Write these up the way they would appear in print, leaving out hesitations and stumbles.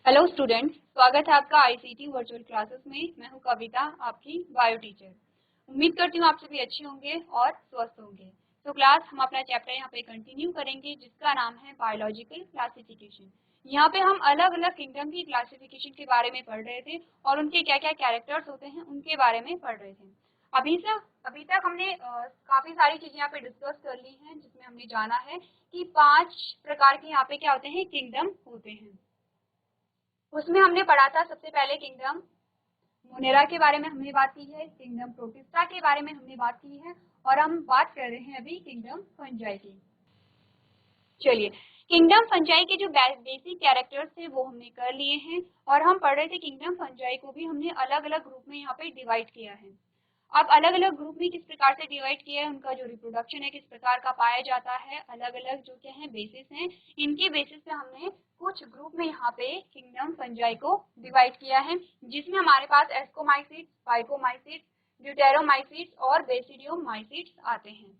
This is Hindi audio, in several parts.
हेलो स्टूडेंट्स, स्वागत है आपका आईसीटी वर्चुअल क्लासेस में। मैं हूं कविता, आपकी बायो टीचर। उम्मीद करती हूं आप सभी अच्छे होंगे और स्वस्थ होंगे। तो क्लास हम अपना चैप्टर यहाँ पे कंटिन्यू करेंगे जिसका नाम है बायोलॉजिकल क्लासिफिकेशन। यहाँ पे हम अलग अलग किंगडम की क्लासिफिकेशन के बारे में पढ़ रहे थे और उनके क्या क्या कैरेक्टर्स होते हैं उनके बारे में पढ़ रहे थे। अभी तक हमने काफी सारी चीजें यहाँ पे डिस्कस कर ली हैं, जिसमें हमने जाना है कि 5 प्रकार के यहाँ पे क्या होते हैं, किंगडम होते हैं। उसमें हमने पढ़ा था सबसे पहले किंगडम मोनेरा के बारे में हमने बात की है, किंगडम प्रोटिस्टा के बारे में हमने बात की है और हम बात कर रहे हैं अभी किंगडम फंजाई की। चलिए, किंगडम फंजाई के जो बेसिक कैरेक्टर्स थे वो हमने कर लिए हैं और हम पढ़ रहे थे किंगडम फंजाई को भी हमने अलग अलग ग्रुप में यहाँ पे डिवाइड किया है। अब अलग अलग ग्रुप में किस प्रकार से डिवाइड किया है, उनका जो रिप्रोडक्शन है किस प्रकार का पाया जाता है, अलग अलग जो क्या है बेसिस हैं, इनके बेसिस पे हमने कुछ ग्रुप में यहाँ पे किंगडम फंजाई को डिवाइड किया है, जिसमें हमारे पास एस्कोमाइसिट्स, फाइकोमाइसिट्स, ड्यूटेरोमाइसिट्स और बेसिडियोमाइसिट्स आते हैं।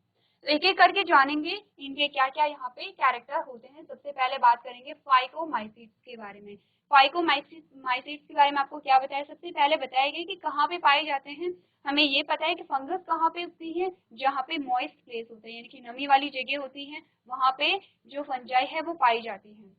तो एक एक करके जानेंगे इनके क्या क्या यहाँ पे कैरेक्टर होते हैं। सबसे पहले बात करेंगे फाइकोमाइसिट्स के बारे में। फाइकोमाइसिट्स के बारे में आपको क्या बताया, सबसे पहले बताया गया कि कहाँ पे पाए जाते हैं। हमें ये पता है कि फंगस कहाँ पे उगती है, जहाँ पे मॉइस्ट प्लेस होता है, यानी कि नमी वाली जगह होती है, वहां पे जो फंजाई है वो पाई जाती है।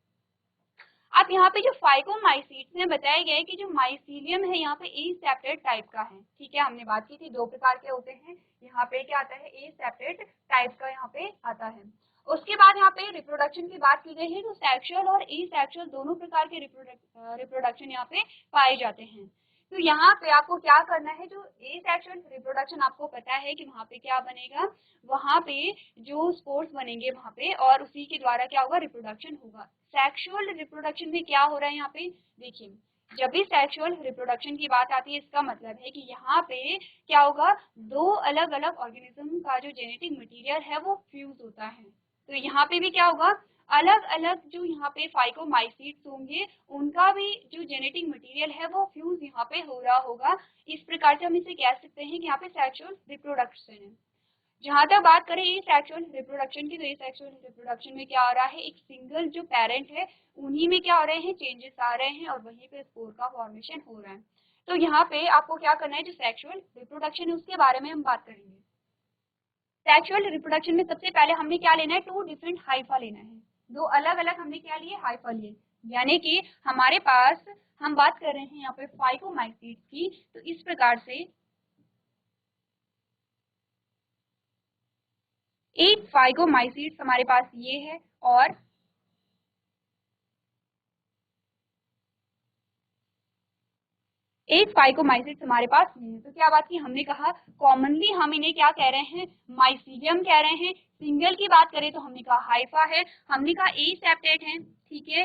अब यहाँ पे जो फाइकोमाइसीट्स में बताया गया है कि जो माइसीलियम है यहाँ पे एसेप्टेड टाइप का है। ठीक है, हमने बात की थी 2 प्रकार के होते हैं, यहाँ पे क्या आता है, एसेप्टेड टाइप का यहाँ पे आता है। उसके बाद यहाँ पे रिप्रोडक्शन की बात की गई है, तो सेक्सुअल और एसेक्सुअल दोनों प्रकार के रिप्रोडक्शन यहाँ पे पाए जाते हैं। तो यहाँ पे आपको क्या करना है, जो एसेक्सुअल रिप्रोडक्शन आपको पता है कि वहाँ पे क्या बनेगा, वहाँ पे जो स्पोर्स बनेंगे वहाँ पे और उसी के द्वारा क्या होगा, रिप्रोडक्शन होगा। सेक्सुअल रिप्रोडक्शन में क्या हो रहा है यहाँ पे, देखिए जब भी सेक्सुअल रिप्रोडक्शन की बात आती है इसका मतलब है कि यहाँ पे क्या होगा, 2 अलग अलग ऑर्गेनिज्म का जो जेनेटिक मटेरियल है वो फ्यूज होता है। तो यहाँ पे भी क्या होगा, अलग अलग जो यहाँ पे फाइकोमाइसीट्स होंगे उनका भी जो जेनेटिक मटेरियल है वो फ्यूज यहाँ पे हो रहा होगा। इस प्रकार से हम इसे कह सकते हैं कि यहाँ पे सेक्सुअल रिप्रोडक्शन है। जहां तक बात करें ये सेक्सुअल रिप्रोडक्शन की, तो ये सेक्सुअल रिप्रोडक्शन में क्या आ रहा है, एक सिंगल जो पेरेंट है उन्हीं में क्या हो रहे हैं, चेंजेस आ रहे हैं और वहीं पे स्पोर का फॉर्मेशन हो रहा है। तो यहाँ पे आपको क्या करना है, जो सेक्सुअल रिप्रोडक्शन है उसके बारे में हम बात करेंगे। सेक्सुअल रिप्रोडक्शन में सबसे पहले हमने क्या लेना है, 2 डिफरेंट हाइफा लेना है। 2 अलग अलग हमने क्या लिए, हाइफा लिए, यानी कि हमारे पास हम बात कर रहे हैं यहाँ पे फाइकोमाइसीट्स की, तो इस प्रकार से 8 फाइकोमाइसीट्स हमारे पास ये है और 8 फाइकोमाइसीट्स हमारे पास ये है। तो क्या बात की, हमने कहा कॉमनली हम इन्हें क्या कह रहे हैं, माइसीलियम कह रहे हैं। सिंगल की बात करें तो हमने कहा हाइफा है, हमने कहा ए सेप्टेट है। ठीक है,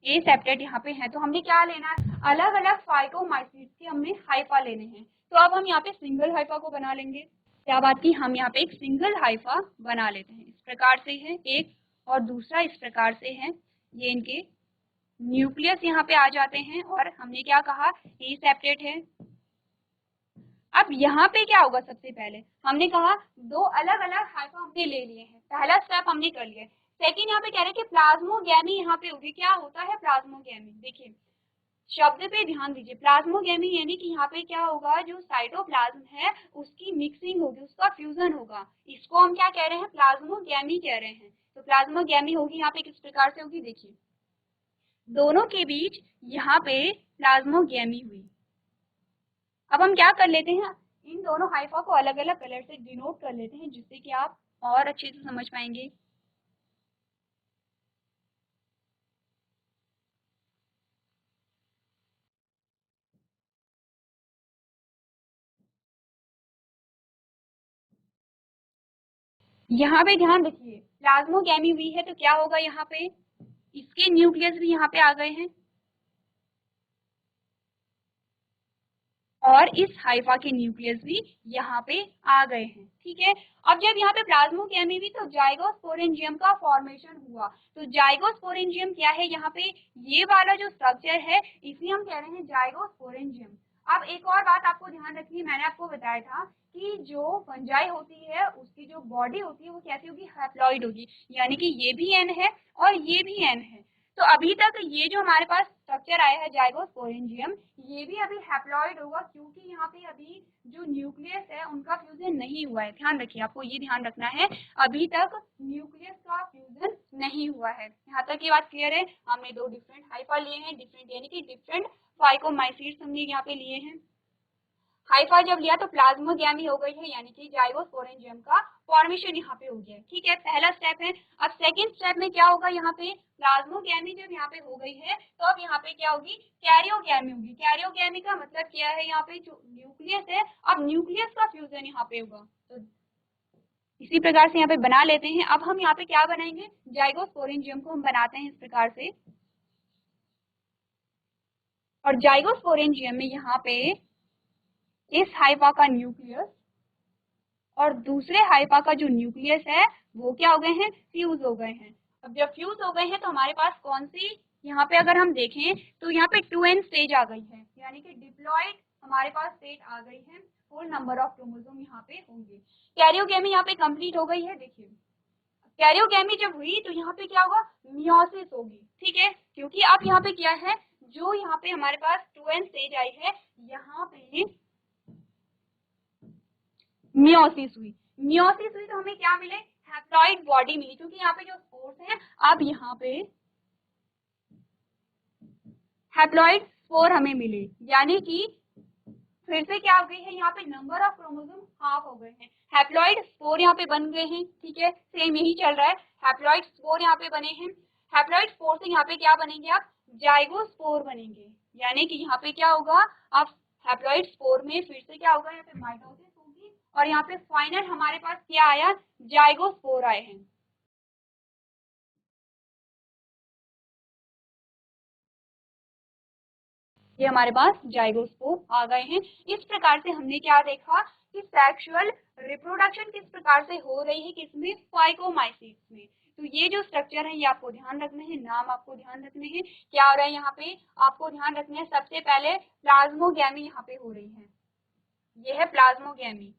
ए सेप्टेट यहाँ पे है, तो हमने क्या लेना है, अलग अलग फाइकोमाइसीट्स के हमने हाइफा लेने हैं। तो अब हम यहाँ पे सिंगल हाइफा को बना लेंगे। क्या बात की, हम यहाँ पे एक सिंगल हाइफा बना लेते हैं। इस प्रकार से है एक, और दूसरा इस प्रकार से है, ये इनके न्यूक्लियस यहाँ पे आ जाते हैं और हमने क्या कहा, ए सेप्टेट है। अब यहाँ पे क्या होगा, सबसे पहले हमने कहा 2 अलग अलग हाइफा हमने ले लिए हैं, पहला स्टेप हमने कर लिया। सेकंड यहाँ पे कह रहे हैं कि प्लाज्मोगैमी यहाँ पे होगी। क्या होता है प्लाज्मोगैमी, देखिए शब्द पे ध्यान दीजिए, प्लाज्मोगैमी यानी कि यहाँ पे क्या होगा, जो साइटोप्लाज्म है उसकी मिक्सिंग होगी, उसका फ्यूजन होगा। इसको हम क्या कह रहे हैं, प्लाज्मोगैमी कह रहे हैं। तो प्लाज्मोगैमी होगी यहाँ पे किस प्रकार से होगी, देखिए दोनों के बीच यहाँ पे प्लाज्मोगैमी हुई। अब हम क्या कर लेते हैं, इन दोनों हाइफा को अलग अलग कलर से डिनोट कर लेते हैं, जिससे कि आप और अच्छे से समझ पाएंगे। यहाँ पे ध्यान रखिए, प्लाज्मोगैमी हुई है तो क्या होगा, यहाँ पे इसके न्यूक्लियस भी यहाँ पे आ गए हैं और इस हाइफा के न्यूक्लियस भी यहाँ पे आ गए हैं। ठीक है, अब जब यहाँ पे प्लाज्मोगैमी हुई तो जाइगोस्पोरेंजियम का फॉर्मेशन हुआ। तो जाइगोस्पोरेंजियम क्या है, यहाँ पे ये वाला जो स्ट्रक्चर है इसे हम कह रहे हैं जाइगोस्पोरेंजियम। अब एक और बात आपको ध्यान रखनी है, मैंने आपको बताया था कि जो फंजाई होती है उसकी जो बॉडी होती है वो कैसी होगी, हैप्लॉइड होगी, यानी कि ये भी एन है और ये भी एन है। तो अभी तक ये जो हमारे पास स्ट्रक्चर आया है जाइगोस्पोरेंजियम, ये भी अभी हैप्लॉइड होगा क्योंकि यहाँ पे अभी जो न्यूक्लियस है उनका फ्यूजन नहीं हुआ है। ध्यान रखिए, आपको ये ध्यान रखना है, अभी तक न्यूक्लियस का फ्यूजन नहीं हुआ है। यहाँ तक ये बात क्लियर है। हमने दो डिफरेंट हाइफा लिए हैं, डिफरेंट यानी कि डिफरेंट फाइकोमाइसीट्स हमने यहाँ पे लिए हैं। हाइफा जब लिया तो प्लाज्मोगैमी हो गई है, यानी कि जाइगोस्पोरेंजियम का फॉर्मेशन यहाँ पे हो गया है। ठीक है, पहला स्टेप है। अब सेकंड स्टेप में क्या होगा, यहाँ पे प्लाज्मोगैमी जब यहाँ पे हो गई है तो अब यहाँ पे क्या होगी, कैरियोगैमी होगी। कैरियोगैमी का मतलब क्या है, यहाँ पे जो न्यूक्लियस है, अब न्यूक्लियस का फ्यूजन यहाँ पे होगा। तो इसी प्रकार से यहाँ पे बना लेते हैं। अब हम यहाँ पे क्या बनाएंगे, जाइगोस्पोरेंजियम को हम बनाते हैं इस प्रकार से। और जाइगोस्पोरेंजियम में यहाँ पे इस हाइफा का न्यूक्लियस और दूसरे हाइफा का जो न्यूक्लियस है वो क्या हो गए हैं, फ्यूज हो गए हैं। अब जब फ्यूज हो गए हैं तो हमारे पास कौन सी, यहाँ पे अगर हम देखें तो यहाँ पे 2n स्टेज आ गई है, यानी कि डिप्लॉयड हमारे पास स्टेट आ गई है। होल नंबर ऑफ क्रोमोसोम यहाँ पे होंगे। कैरियोगेमी यहाँ पे कंप्लीट हो गई है। देखिए, कैरियोगेमी जब हुई तो यहाँ पे क्या होगा, मियोसिस होगी। ठीक है, क्योंकि अब यहाँ पे क्या है, जो यहाँ पे हमारे पास 2n स्टेज आई है, यहाँ पे मियोसिस हुई। मियोसिस हुई तो हमें क्या मिले, हैप्लॉइड बॉडी मिली, क्योंकि यहाँ पे जो स्पोर्स हैं, अब यहाँ पे हैप्लॉइड स्पोर हमें मिले, यानी कि फिर से क्या हो गई है, यहाँ पे नंबर ऑफ क्रोमोसोम हाफ हो गए हैं। हैप्लॉइड स्पोर यहाँ पे बन गए हैं। ठीक है, सेम यही चल रहा है, हैप्लॉइड स्पोर यहाँ पे बने हैं। हैप्लॉइड स्पोर से यहाँ पे क्या बनेंगे, आप जाइगोस्पोर बनेंगे, यानी कि यहाँ पे क्या होगा, आप हैप्लॉइड स्पोर में फिर से क्या होगा, यहाँ पे माइटोसिस होगी और यहाँ पे फाइनल हमारे पास क्या आया, जाइगोस्पोर आए हैं। ये हमारे पास जाइगोस्पोर आ गए हैं। इस प्रकार से हमने क्या देखा कि सेक्सुअल रिप्रोडक्शन किस प्रकार से हो रही है, किसमें, फाइकोमाइसीट्स में। तो ये जो स्ट्रक्चर है ये आपको ध्यान रखने हैं, नाम आपको ध्यान रखने हैं। क्या हो रहा है यहाँ पे, आपको ध्यान रखना है, सबसे पहले प्लाज्मोगैमी यहाँ पे हो रही है, ये है प्लाज्मोगैमी,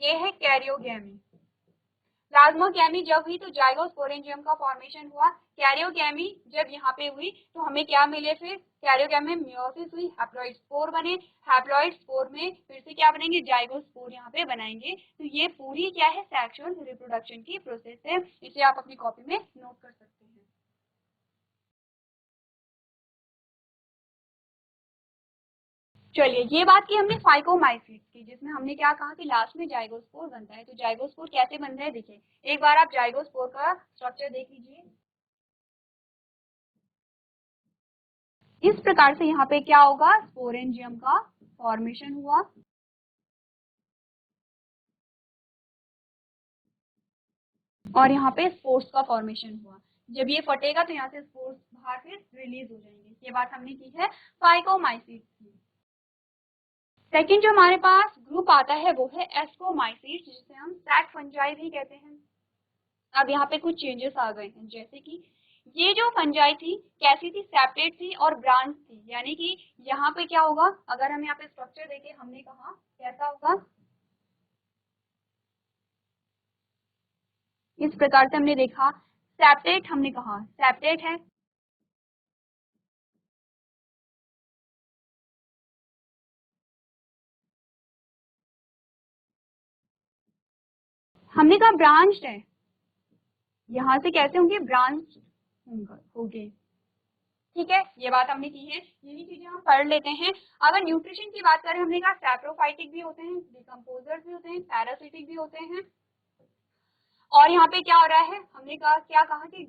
ये है कैरियोगैमी। प्लाज्मोगैमी जब हुई तो जाइगोस्पोरेंजियम का फॉर्मेशन हुआ। कैरियोगैमी जब यहाँ पे हुई तो हमें क्या मिले, फिर कैरियोगैमी में मियोसिस हुई, हैप्लॉइड स्पोर बने। हैप्लॉइड स्पोर में फिर से क्या बनेंगे, जाइगोस्पोर यहाँ पे बनाएंगे। तो ये पूरी क्या है, सेक्सुअल रिप्रोडक्शन की प्रोसेस है। इसे आप अपनी कॉपी में नोट कर सकते हैं। चलिए, ये बात की हमने फाइकोमाइसीट्स की, जिसमें हमने क्या कहा कि लास्ट में जाइगोस्पोर बनता है। तो जाइगोस्पोर कैसे बनता है, देखिए एक बार आप जाइगोस्पोर का स्ट्रक्चर देख लीजिए। इस प्रकार से यहाँ पे क्या होगा, स्पोरेंजियम का फॉर्मेशन हुआ। और यहाँ पे स्पोर्स का फॉर्मेशन हुआ। जब ये फटेगा तो यहाँ से स्पोर्स बाहर फिर रिलीज हो जाएंगे। ये बात हमने की है फाइकोमाइसीट्स की। सेकेंड जो हमारे पास ग्रुप आता है वो है एस्कोमाइसीट्स, जिसे हम सैक फंजाई भी कहते हैं। अब यहाँ पे कुछ चेंजेस आ गए हैं, जैसे कि ये जो फंजाई थी कैसी थी, सेपरेट थी और ब्रांच थी, यानी कि यहाँ पे क्या होगा, अगर हम यहाँ पे स्ट्रक्चर देखें, हमने कहा कैसा होगा, इस प्रकार से हमने देखा। सेप्टेट हमने कहा सेप्टेट है, हमने कहा ब्रांच्ड है, यहाँ से कैसे होंगे, ब्रांच होंगे। ठीक है, ये बात हमने की है, यही चीजें हम पढ़ लेते हैं। अगर न्यूट्रिशन की बात करें, हमने कहा सैप्रोफाइटिक भी होते हैं, डिकम्पोजर्स भी होते हैं, पैरासिटिक भी होते हैं। और यहाँ पे क्या हो रहा है, हमने कहा क्या कहा कि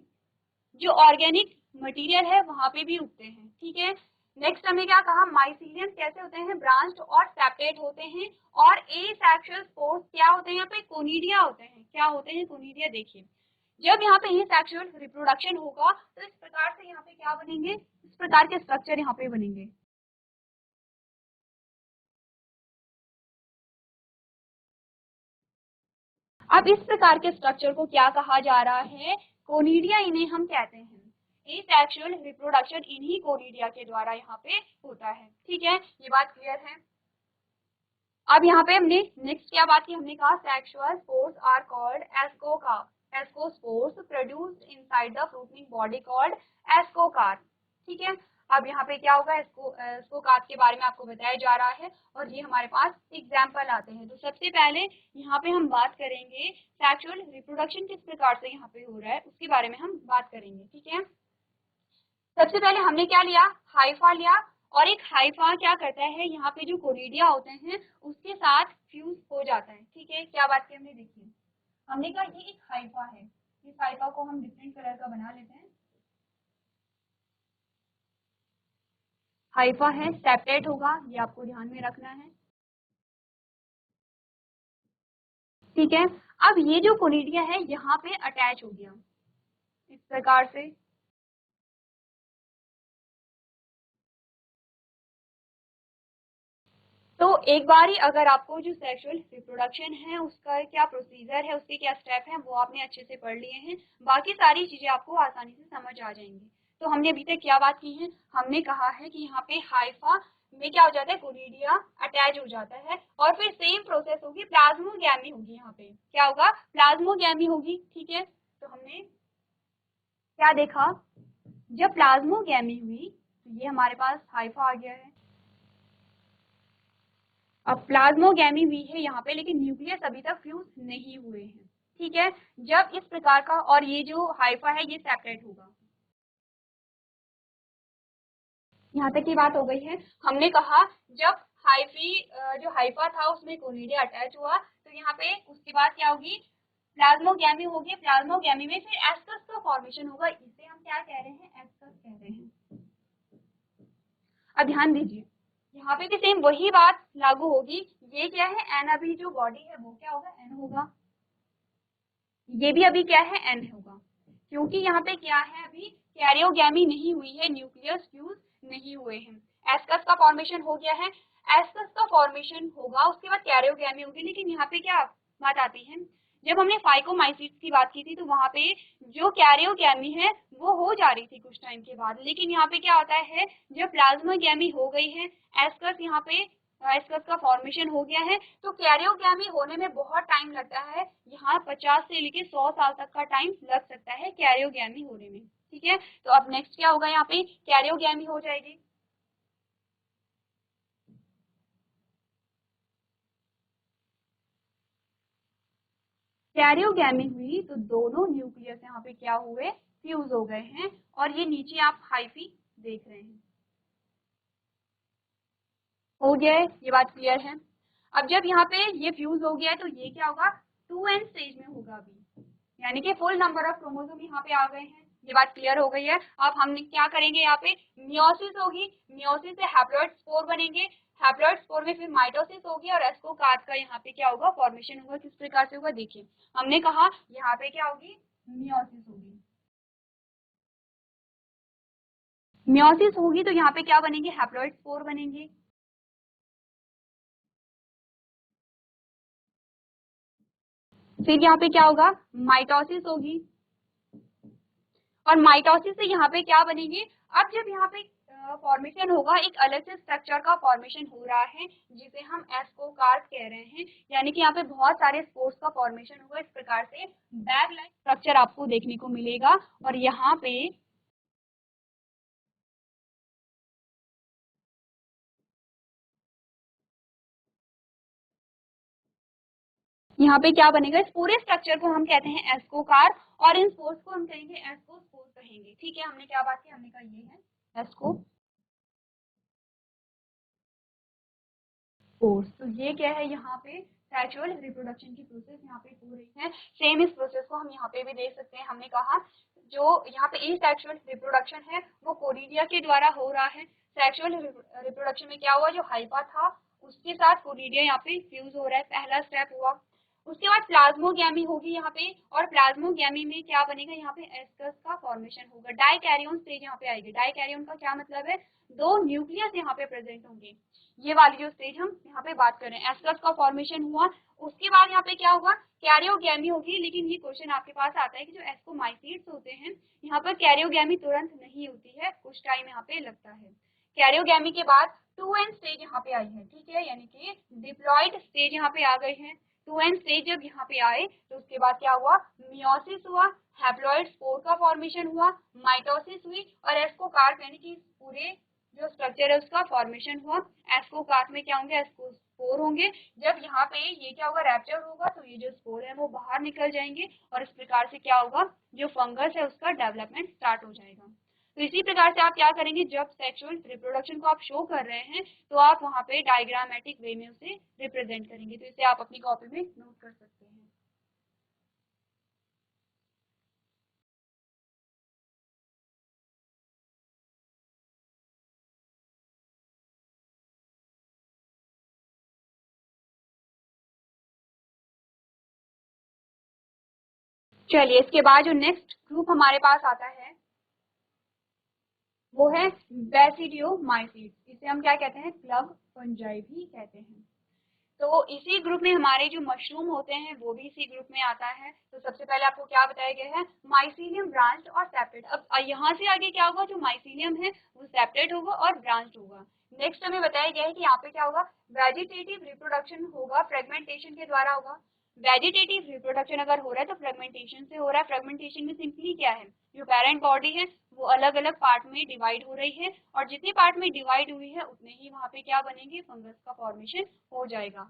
जो ऑर्गेनिक मटेरियल है वहां पे भी उगते हैं। ठीक है, नेक्स्ट हमने क्या कहा, माइसीलियम कैसे होते हैं, ब्रांच्ड और सेपरेट होते हैं। और एसेक्सुअल स्पोर्स क्या होते हैं, यहाँ पे कोनिडिया होते हैं। क्या होते हैं, कोनिडिया। देखिए, जब यहाँ पे एसेक्सुअल रिप्रोडक्शन होगा तो इस प्रकार से यहाँ पे क्या बनेंगे, इस प्रकार के स्ट्रक्चर यहाँ पे बनेंगे। अब इस प्रकार के स्ट्रक्चर को क्या कहा जा रहा है, कोनिडिया इन्हें हम कहते हैं। एसेक्सुअल रिप्रोडक्शन इन्हीं कोनिडिया के द्वारा यहाँ पे होता है। ठीक है, ये बात क्लियर है। अब यहाँ पे हमने नेक्स्ट क्या बात की, हमने कहा sexual spores are called asco, ascospores produced inside the fruiting body called ascocarp. ठीक है, अब यहाँ पे क्या होगा, एस्कोकार्प के बारे में आपको बताया जा रहा है और ये हमारे पास एग्जाम्पल आते हैं। तो सबसे पहले यहाँ पे हम बात करेंगे सेक्सुअल रिप्रोडक्शन किस प्रकार से यहाँ पे हो रहा है उसके बारे में हम बात करेंगे। ठीक है, सबसे पहले हमने क्या लिया, हाइफा लिया, और एक हाइफा क्या करता है, यहाँ पे जो कोरिडिया होते हैं उसके साथ फ्यूज हो जाता है। ठीक है, क्या बात की हमने, देखिए हमने कहा ये एक हाइफा है, इस हाइफा को हम डिफरेंट कलर का बना लेते हैं। हाइफा है, सेपरेट होगा, ये आपको ध्यान में रखना है। ठीक है, अब ये जो कोनिडिया है यहाँ पे अटैच हो गया इस प्रकार से। तो एक बार ही अगर आपको जो सेक्सुअल रिप्रोडक्शन है उसका क्या प्रोसीजर है, उसके क्या स्टेप हैं, वो आपने अच्छे से पढ़ लिए हैं, बाकी सारी चीजें आपको आसानी से समझ आ जाएंगी। तो हमने अभी तक क्या बात की है, हमने कहा है कि यहाँ पे हाइफा में क्या हो जाता है, कोनिडिया अटैच हो जाता है और फिर सेम प्रोसेस होगी, प्लाज्मोगैमी होगी, यहाँ पे क्या होगा, प्लाज्मोगैमी होगी। ठीक है, तो हमने क्या देखा, जब प्लाज्मोगैमी हुई तो ये हमारे पास हाइफा आ गया है। अब प्लाज्मोगैमी हुई है यहाँ पे, लेकिन न्यूक्लियस अभी तक फ्यूज नहीं हुए हैं। ठीक है, जब इस प्रकार का, और ये जो हाइफा है ये सेपरेट होगा। यहाँ तक की बात हो गई है। हमने कहा जब हाइफी जो हाइफा था उसमें कोनिडिया अटैच हुआ तो यहाँ पे उसके बाद क्या होगी, प्लाज्मोगैमी होगी। प्लाज्मोगैमी में फिर एस्कस का फॉर्मेशन होगा, इसे हम क्या कह रहे हैं, एस्कस कह रहे हैं। अब ध्यान दीजिए, यहाँ पे भी सेम वही बात लागू होगी। ये क्या है, एन, अभी जो बॉडी है वो क्या होगा, एन होगा, ये भी अभी क्या है, एन होगा, क्योंकि यहाँ पे क्या है, अभी कैरियोगैमी नहीं हुई है, न्यूक्लियस फ्यूज नहीं हुए हैं। एस्कस का फॉर्मेशन हो गया है, एस्कस का फॉर्मेशन होगा उसके बाद कैरियोगैमी होगी। लेकिन यहाँ पे क्या बात आती है, जब हमने फाइकोमाइसीट्स की बात की थी तो वहां पे जो कैरियोगैमी है वो हो जा रही थी कुछ टाइम के बाद, लेकिन यहाँ पे क्या होता है, जब प्लाज्मोगैमी हो गई है, एस्कस यहाँ पे एस्कस का फॉर्मेशन हो गया है, तो कैरियोगैमी होने में बहुत टाइम लगता है, यहाँ 50 से लेके 100 साल तक का टाइम लग सकता है कैरियोगैमी होने में। ठीक है, तो अब नेक्स्ट क्या होगा, यहाँ पे कैरियोगैमी हो जाएगी। कैरियोगैमी हुई तो दोनों न्यूक्लियस यहाँ पे क्या हुए, फ्यूज हो गए हैं, और ये नीचे आप हाइफी देख रहे हैं। हो गया है, ये बात क्लियर है। अब जब यहाँ पे ये फ्यूज हो गया है तो ये क्या होगा, 2n स्टेज में होगा अभी, यानी कि फुल नंबर ऑफ क्रोमोसोम यहाँ पे आ गए हैं। ये बात क्लियर हो गई है। अब हम क्या करेंगे, यहाँ पे मियोसिस होगी, मियोसिस से हैप्लॉइड स्पोर बनेंगे, हैप्लॉइड स्पोर में फिर माइटोसिस होगी और एस्कोकार्प का यहाँ पे क्या होगा, फॉर्मेशन होगा। किस प्रकार से होगा, देखिए हमने कहा यहाँ पे क्या होगी, मियोसिस होगी, मियोसिस होगी तो यहाँ पे क्या बनेंगे, हैप्लॉइड स्पोर बनेंगे। फिर यहाँ पे क्या होगा, माइटोसिस होगी, और माइटोसिस से यहाँ पे क्या बनेंगे। अब जब यहाँ पे फॉर्मेशन होगा, एक अलग से स्ट्रक्चर का फॉर्मेशन हो रहा है जिसे हम एस्कोकार्प कह रहे हैं, यानी कि यहाँ पे बहुत सारे स्पोर्स का फॉर्मेशन होगा। इस प्रकार से बैग लाइक स्ट्रक्चर आपको देखने को मिलेगा, और यहाँ पे क्या बनेगा, इस पूरे स्ट्रक्चर को हम कहते हैं एस्कोकार्प, और इन स्पोर्स को हम कहेंगे एस्कोस्पोर कहेंगे। ठीक है, हमने क्या बात की, हमने कहा ये है एस्को कोर्स। तो ये क्या है, यहाँ पे सेक्सुअल रिप्रोडक्शन की प्रोसेस यहाँ पे हो रही है। सेम इस प्रोसेस को हम यहाँ पे भी देख सकते हैं। हमने कहा जो यहाँ पे एसेक्सुअल रिप्रोडक्शन है वो कोरिडिया के द्वारा हो रहा है। सेक्सुअल रिप्रोडक्शन में क्या हुआ, जो हाइपा था उसके साथ कोरिडिया यहाँ पे फ्यूज हो रहा है, पहला स्टेप हुआ। उसके बाद प्लाज्मोगैमी होगी यहाँ पे, और प्लाज्मोगैमी में क्या बनेगा, यहाँ पे एस्कस का फॉर्मेशन होगा। डाइकैरियन स्टेज यहाँ पे आएगी। डाइकैरियन का क्या मतलब है, दो न्यूक्लियस यहाँ पे प्रेजेंट होंगे। ये वाली जो स्टेज हम यहाँ पे बात कर रहे हैं, एस्कस का फॉर्मेशन हुआ। उसके बाद यहाँ पे क्या होगा, कैरियोगैमी होगी। लेकिन ये क्वेश्चन आपके पास आता है कि जो एस्कोमाइसीट्स होते हैं यहाँ पर कैरियोगैमी तुरंत नहीं होती है, कुछ टाइम यहाँ पे लगता है। कैरियोगैमी के बाद 2n स्टेज यहाँ पे आई है। ठीक है, यानी कि डिप्लॉइड स्टेज यहाँ पे आ गए हैं। टू एन स्टेज जब यहाँ पे आए तो उसके बाद क्या हुआ, मियोसिस हुआ, हैप्लॉइड स्पोर का फॉर्मेशन हुआ, माइटोसिस हुई और एस्कोकार्प यानी कि पूरे जो स्ट्रक्चर है उसका फॉर्मेशन हुआ। एस्कोकार्प में क्या होंगे, एस्कोस्पोर होंगे। जब यहाँ पे ये क्या होगा, रैप्चर होगा तो ये जो स्पोर है वो बाहर निकल जाएंगे और इस प्रकार से क्या होगा, जो फंगस है उसका डेवलपमेंट स्टार्ट हो जाएगा। तो इसी प्रकार से आप क्या करेंगे, जब सेक्सुअल रिप्रोडक्शन को आप शो कर रहे हैं तो आप वहाँ पे डायग्रामेटिक वे में उसे रिप्रेजेंट करेंगे। तो इसे आप अपनी कॉपी में नोट कर सकते हैं। चलिए, इसके बाद जो नेक्स्ट ग्रुप हमारे पास आता है वो है बेसिडियोमाइसीट्स। इसे हम क्या कहते हैं, प्लग फंजाई भी कहते हैं। तो इसी ग्रुप में हमारे जो मशरूम होते हैं वो भी इसी ग्रुप में आता है। तो सबसे पहले आपको क्या बताया गया है, माइसीलियम ब्रांच्ड और सेपरेट। अब यहाँ से आगे क्या होगा, जो माइसीलियम है वो सेपरेट होगा और ब्रांच्ड होगा। नेक्स्ट हमें बताया गया है कि यहाँ पे क्या होगा, वेजिटेटिव रिप्रोडक्शन होगा, फ्रेगमेंटेशन के द्वारा होगा। वेजिटेटिव रिप्रोडक्शन अगर हो रहा है तो फ्रेगमेंटेशन से हो रहा है। फ्रेगमेंटेशन में सिंपली क्या है, जो पेरेंट बॉडी है वो अलग अलग पार्ट में डिवाइड हो रही है और जितने पार्ट में डिवाइड हुई है उतने ही वहाँ पे क्या बनेंगे, फंगस का फॉर्मेशन हो जाएगा।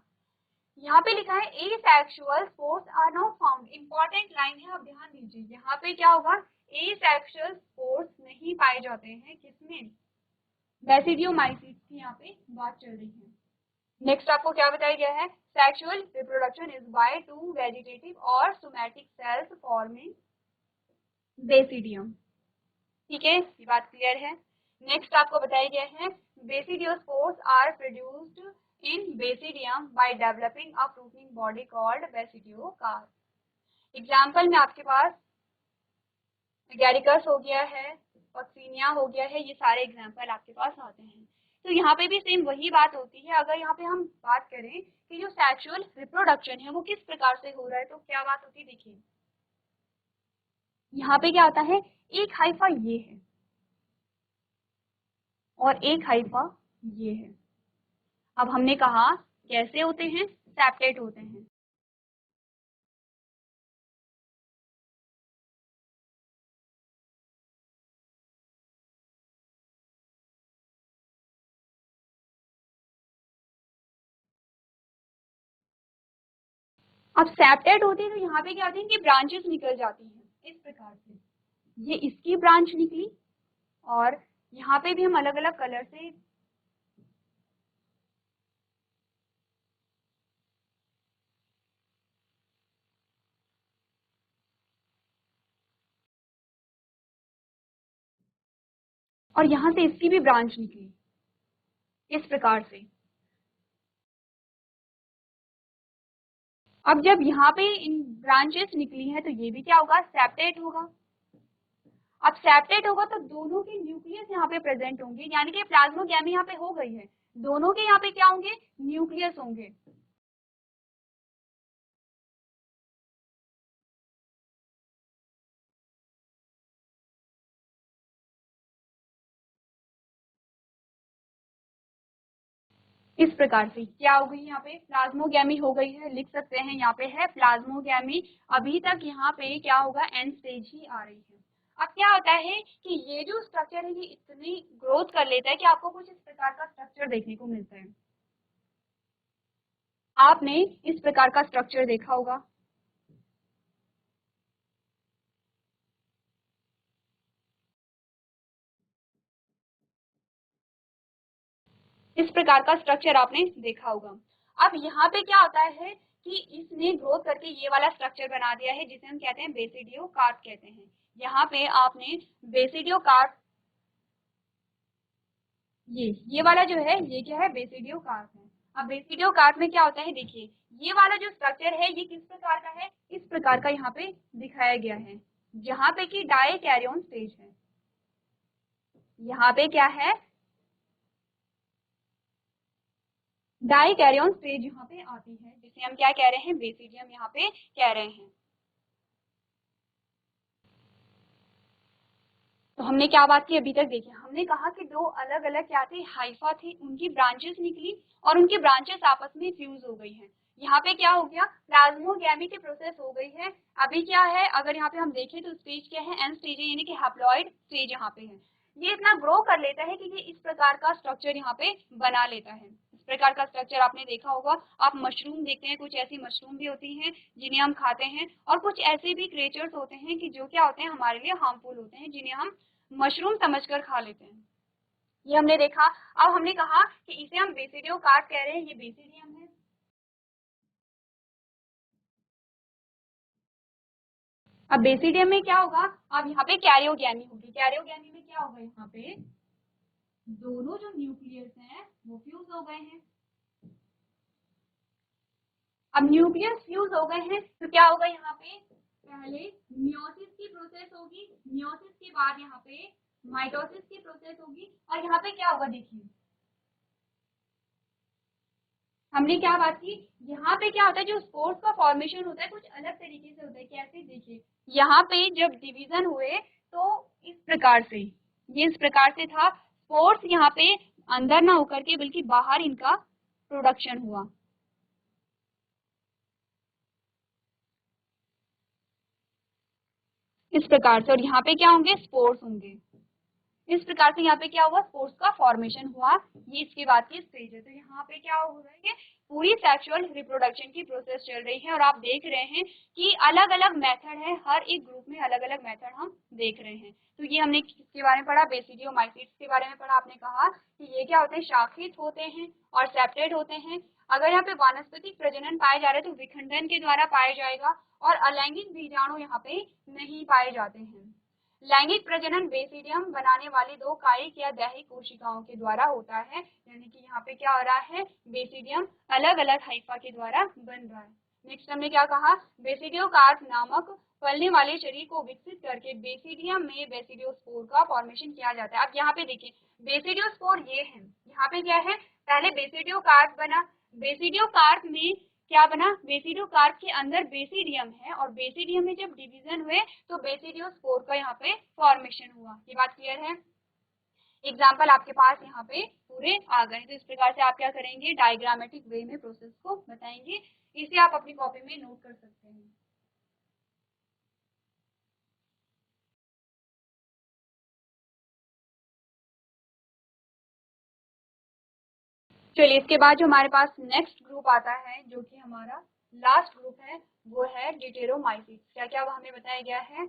यहाँ पे लिखा है asexual spores are not found. Important line है, आप ध्यान दीजिए। यहाँ पे क्या होगा, एसेक्सुअल स्पोर्स नहीं पाए जाते हैं, किसमें, बेसिडियोमाइसीट्स की यहाँ पे बात चल रही है। नेक्स्ट आपको क्या बताया गया है, sexual reproduction is by two vegetative और सोमैटिक सेल्स फॉर्मिंग बेसिडियम। ठीक है, ये बात क्लियर है। नेक्स्ट आपको बताया गया है, basidiospores are produced in basidium by developing a fruiting body called basidiocarp. Example में आपके पास एगेरिकस हो गया है, पक्सिनिया हो गया है, ये सारे एग्जाम्पल आपके पास आते हैं। तो यहाँ पे भी सेम वही बात होती है। अगर यहाँ पे हम बात करें कि जो सेक्सुअल रिप्रोडक्शन है वो किस प्रकार से हो रहा है तो क्या बात होती है, देखिए यहाँ पे क्या आता है, एक हाइफा ये है और एक हाइफा ये है। अब हमने कहा कैसे होते हैं, सेपरेट होते हैं। अब सेपरेट होते हैं तो यहाँ पे क्या होते हैं कि ब्रांचेस निकल जाती हैं इस प्रकार से। ये इसकी ब्रांच निकली और यहाँ पे भी हम अलग अलग कलर से और यहाँ से इसकी भी ब्रांच निकली इस प्रकार से। अब जब यहाँ पे इन ब्रांचेस निकली हैं तो ये भी क्या होगा, सेपरेट होगा। अब सेपरेट होगा तो दोनों के न्यूक्लियस यहाँ पे प्रेजेंट होंगे, यानी कि प्लाज्मोगैमी यहाँ पे हो गई है, दोनों के यहाँ पे क्या होंगे, न्यूक्लियस होंगे। इस प्रकार से क्या हो गई, यहाँ पे प्लाज्मोगैमी हो गई है, लिख सकते हैं यहाँ पे है प्लाज्मोगैमी। अभी तक यहाँ पे क्या होगा, एंड स्टेज ही आ रही है। अब क्या होता है कि ये जो स्ट्रक्चर है ये इतनी ग्रोथ कर लेता है कि आपको कुछ इस प्रकार का स्ट्रक्चर देखने को मिलता है। आपने इस प्रकार का स्ट्रक्चर देखा होगा। इस प्रकार का स्ट्रक्चर आपने देखा होगा। अब यहाँ पे क्या होता है कि इसने ग्रोथ करके ये वाला स्ट्रक्चर बना दिया है जिसे हम कहते हैं बेसिडियोकार्प कहते हैं। यहाँ पे आपने बेसिडियोकार्प, ये वाला जो है ये क्या है, बेसिडियोकार्प है। अब बेसिडियोकार्प में क्या होता है, देखिए ये वाला जो स्ट्रक्चर है ये किस प्रकार का है, इस प्रकार का यहाँ पे दिखाया गया है, जहाँ पे कि डाइकैरियोन स्टेज है। यहाँ पे क्या है, डाइकैरियोन स्टेज यहाँ पे आती है, जिसे हम क्या कह रहे हैं, बेसिडियम यहाँ पे कह रहे हैं। तो हमने क्या बात की अभी तक, देखिए हमने कहा कि दो अलग अलग क्या थे, हाइफा थी, उनकी ब्रांचेस निकली और उनकी ब्रांचेस आपस में फ्यूज हो गई हैं। यहाँ पे क्या हो गया, प्लाज्मोगैमी की प्रोसेस हो गई है। अभी क्या है, अगर यहाँ पे हम देखें तो स्टेज क्या है, एन स्टेज है, यानी कि हैप्लॉइड स्टेज यहाँ पे है। ये इतना ग्रो कर लेता है कि ये इस प्रकार का स्ट्रक्चर यहाँ पे बना लेता है। इस प्रकार का स्ट्रक्चर आपने देखा होगा, आप मशरूम देखते हैं, कुछ ऐसी मशरूम भी होती हैं जिन्हें हम खाते हैं, और कुछ ऐसे भी क्रिएचर्स होते हैं कि जो क्या होते हैं, हमारे लिए हार्मफुल होते हैं, जिन्हें हम मशरूम समझकर खा लेते हैं। ये हमने देखा। अब हमने कहा कि इसे हम बेसिडियोकार्प कह रहे हैं, ये बेसिडियम है। अब बेसिडियम में क्या होगा, अब यहाँ पे कैरियोगैमी होगी। कैरियोगैमी में क्या होगा, यहाँ पे दोनों जो न्यूक्लियस हैं वो फ्यूज हो गए हैं। अब न्यूक्लियस फ्यूज हो गए हैं तो क्या होगा, यहाँ पे पहले मियोसिस की प्रोसेस होगी, मियोसिस के बाद यहाँ पे माइटोसिस की प्रोसेस होगी, और यहाँ पे क्या होगा, देखिए हमने क्या बात की, यहाँ पे क्या होता है, जो स्पोर्स का फॉर्मेशन होता है कुछ अलग तरीके से होता है। कैसे, देखिए यहाँ पे जब डिवीजन हुए तो इस प्रकार से, ये इस प्रकार से था, स्पोर्स यहाँ पे अंदर ना होकर के बल्कि बाहर इनका प्रोडक्शन हुआ। इस प्रकार से, और यहाँ पे क्या होंगे, स्पोर्स होंगे। इस प्रकार से यहाँ पे क्या हुआ, स्पोर्स का फॉर्मेशन हुआ। ये इसके बाद की स्टेज है। तो यहाँ पे क्या हो रहा है, पूरी सेक्सुअल रिप्रोडक्शन की प्रोसेस चल रही है, और आप देख रहे हैं कि अलग अलग मेथड है, हर एक ग्रुप में अलग अलग मेथड हम देख रहे हैं। तो ये हमने किसके बारे में पढ़ा, बेसिडियोमाइसीट्स के बारे में पढ़ा। आपने कहा कि ये क्या होते हैं, शाखित होते हैं और सेप्टेड होते हैं। अगर यहाँ पे वानस्पतिक प्रजनन पाया जा रहा है तो विखंडन के द्वारा पाया जाएगा, और अलैंगिक बीजाणु यहाँ पे नहीं पाए जाते हैं। लैंगिक प्रजनन बेसिडियम बनाने वाली दो कायिक या दैहिक कोशिकाओं के द्वारा होता है, यानी कि यहाँ पे क्या हो रहा है, बेसिडियम अलग अलग हाइफा के द्वारा बन रहा है। नेक्स्ट हमने क्या कहा, बेसिडियोकार्प नामक फलने वाले शरीर को विकसित करके बेसिडियम में बेसिडियोस्पोर का फॉर्मेशन किया जाता है। अब यहाँ पे देखिए, बेसिडियोस्पोर ये है, यहाँ पे क्या है, पहले बेसिडियोकार्प बना, बेसिडियोकार्प में क्या बना, बेसिडियोकार्प के अंदर बेसिडियम है, और बेसिडियम में जब डिवीजन हुए तो बेसिडियोस्पोर का यहाँ पे फॉर्मेशन हुआ। ये बात क्लियर है। एग्जाम्पल आपके पास यहाँ पे पूरे आ गए। तो इस प्रकार से आप क्या करेंगे, डायग्रामेटिक वे में प्रोसेस को बताएंगे। इसे आप अपनी कॉपी में नोट कर सकते हैं। चलिए, इसके बाद जो हमारे पास नेक्स्ट ग्रुप आता है, जो कि हमारा लास्ट ग्रुप है, वो है डिटेरोमाइसीट्स। क्या क्या वो हमें बताया गया है,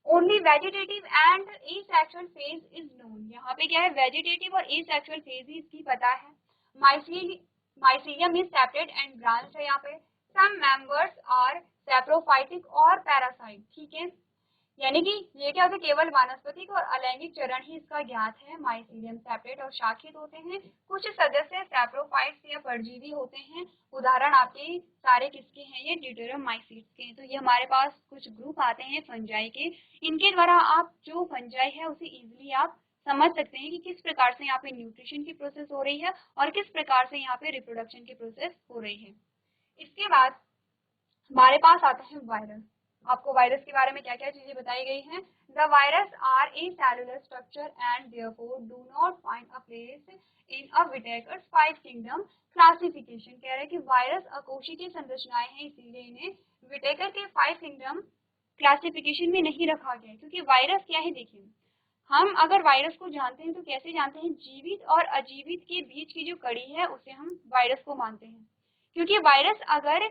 only vegetative and asexual phase is known. यहाँ पे क्या है, वेजिटेटिव और एसेक्सुअल फेज ही इसकी पता है। Mycelium is separate and branch है। यहाँ पे सम मेंबर्स आर सेप्रोफाइटिक और पैरासाइट, ठीक है। यानी कि ये क्या होता है, केवल वानस्पतिक और अलैंगिक चरण ही इसका ज्ञात है। माइसीलियम सेपरेट और शाखित होते हैं। कुछ सदस्य सैप्रोफाइट्स या परजीवी होते हैं। उदाहरण आपके सारे किसके हैं, ये डिटेरोमाइसीट्स के हैं। तो ये हमारे पास कुछ ग्रुप आते हैं फंजाई के। इनके द्वारा आप जो फंजाई है उसे इजिली आप समझ सकते हैं कि किस प्रकार से यहाँ पे न्यूट्रिशन की प्रोसेस हो रही है और किस प्रकार से यहाँ पे रिप्रोडक्शन की प्रोसेस हो रही है। इसके बाद हमारे पास आता है वायरस। आपको वायरस के बारे में क्या क्या चीजें बताई गई हैं। The virus are acellular structure and therefore do not find a place in a Whittaker's 5 kingdom classification. कह रहे हैं कि वायरस अकोशिकीय संरचनाएं हैं, इसीलिए इन्हें विटेकर के 5 किंगडम क्लासिफिकेशन में नहीं रखा गया, क्योंकि वायरस क्या है, देखिए हम अगर वायरस को जानते हैं तो कैसे जानते हैं, जीवित और अजीवित के बीच की जो कड़ी है उसे हम वायरस को मानते हैं। क्योंकि वायरस अगर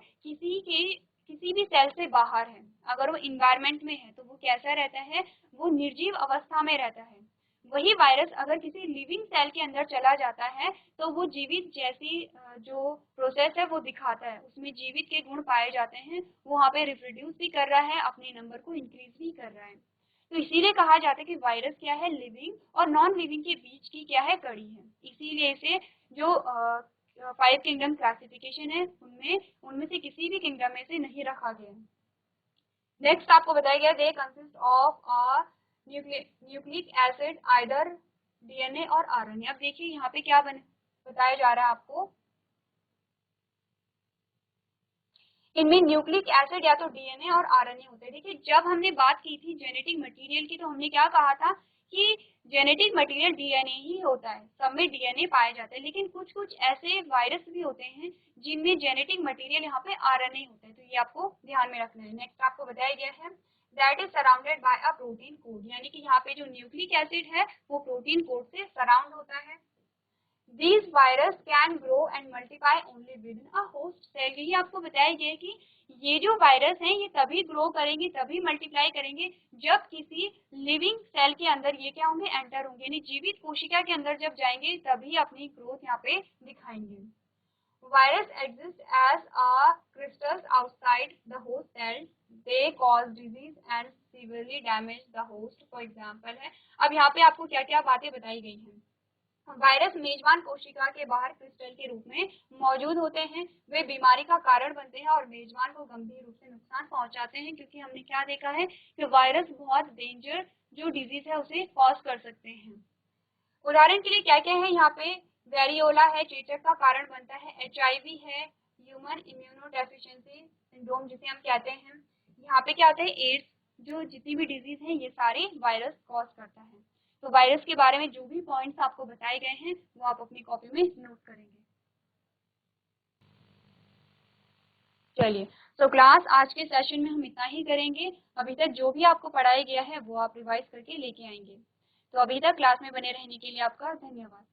किसी भी सेल से बाहर है, अगर वो इन्वायरमेंट में है तो वो कैसा रहता है, वो निर्जीव अवस्था में रहता है। वही वायरस अगर किसी लिविंग सेल के अंदर चला जाता है तो वो जीवित जैसी जो प्रोसेस है वो दिखाता है, उसमें जीवित के गुण पाए जाते हैं। वो वहाँ पे रिप्रोड्यूस भी कर रहा है, अपने नंबर को इंक्रीज भी कर रहा है। तो इसीलिए कहा जाता है कि वायरस क्या है, लिविंग और नॉन लिविंग के बीच की क्या है, कड़ी है। इसीलिए इसे जो 5 किंगडम क्लासिफिकेशन है उनमें उनमें से किसी भी किंगडम में से नहीं रखा गया। नेक्स्ट आपको बताया गया, they consist of a nucleic acid either DNA और आरएनए। अब देखिए यहाँ पे क्या बताया जा रहा है आपको, इनमें न्यूक्लिक एसिड या तो डीएनए और आरएनए होते हैं। देखिए जब हमने बात की थी जेनेटिक मटेरियल की तो हमने क्या कहा था कि जेनेटिक मटेरियल डीएनए ही होता है, सब में डीएनए पाया जाता है, लेकिन कुछ कुछ ऐसे वायरस भी होते हैं जिनमें जेनेटिक मटेरियल यहाँ पे आरएनए होता है, तो ये आपको ध्यान में रखना है। नेक्स्ट आपको बताया गया है that is surrounded by a protein code, यानी कि यहाँ पे जो न्यूक्लिक एसिड है वो प्रोटीन कोड से सराउंड होता है। These virus can grow and multiply only within a host cell, यही आपको बताया गया है कि ये जो वायरस हैं ये तभी ग्रो करेंगे, तभी मल्टीप्लाई करेंगे जब किसी लिविंग सेल के अंदर ये क्या होंगे, एंटर होंगे, यानी जीवित कोशिका के अंदर जब जाएंगे तभी अपनी ग्रोथ यहाँ पे दिखाएंगे। Virus exist as a crystals outside the host cell. They cause disease and severely damage the host. For example है, अब यहाँ पे आपको क्या क्या बातें बताई गई हैं। वायरस मेजबान कोशिका के बाहर क्रिस्टल के रूप में मौजूद होते हैं, वे बीमारी का कारण बनते हैं और मेजबान को गंभीर रूप से नुकसान पहुंचाते हैं, क्योंकि हमने क्या देखा है कि वायरस बहुत डेंजर जो डिजीज है उसे कॉज कर सकते हैं। उदाहरण के लिए क्या क्या है यहाँ पे, वेरियोला है, चेचक का कारण बनता है, एचआईवी है, ह्यूमन इम्यूनोडेफिशिएंसी सिंड्रोम जिसे हम कहते हैं, यहाँ पे क्या होता है, एड्स, जो जितनी भी डिजीज है ये सारे वायरस कॉज करता है। तो वायरस के बारे में जो भी पॉइंट्स आपको बताए गए हैं वो आप अपनी कॉपी में नोट करेंगे। चलिए, तो क्लास आज के सेशन में हम इतना ही करेंगे। अभी तक जो भी आपको पढ़ाया गया है वो आप रिवाइज करके लेके आएंगे। तो अभी तक क्लास में बने रहने के लिए आपका धन्यवाद।